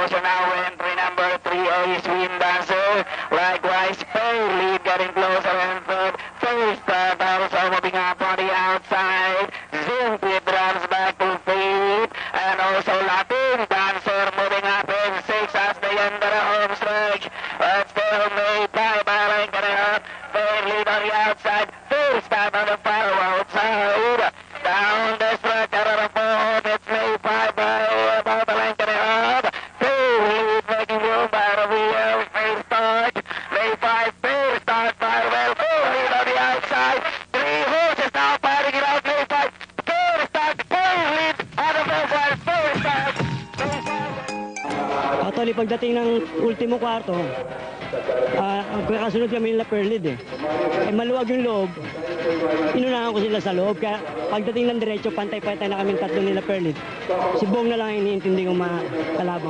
closer now. Entry number 3A, Swing Dancer. Likewise, Fair lead getting closer and third. First start also moving up on the outside. Zinky drums back to feet. And also Latin Dancer moving up in 6 as they enter the home stretch. But still made by Balang Canada. Fair lead on the outside. First start on the far outside. Down the stretch out of the fourth. It's made by Balang Canada. Fair lead making room by the wheel. First start. May 5 fair start by well. Fair lead on the outside. 3 horses now fighting it out. May 5 fair start. Fair lead on the first one. Fair start. Actually, pagdating ng ultimo kwarto, kasunod kami nila per lead eh. Maluwag yung loob, inunahan ko sila sa loob, kaya pagdating ng diretso, pantay-pantay na kami tatlo nila per lead. Si Bong na lang iniintindi kong mga kalabang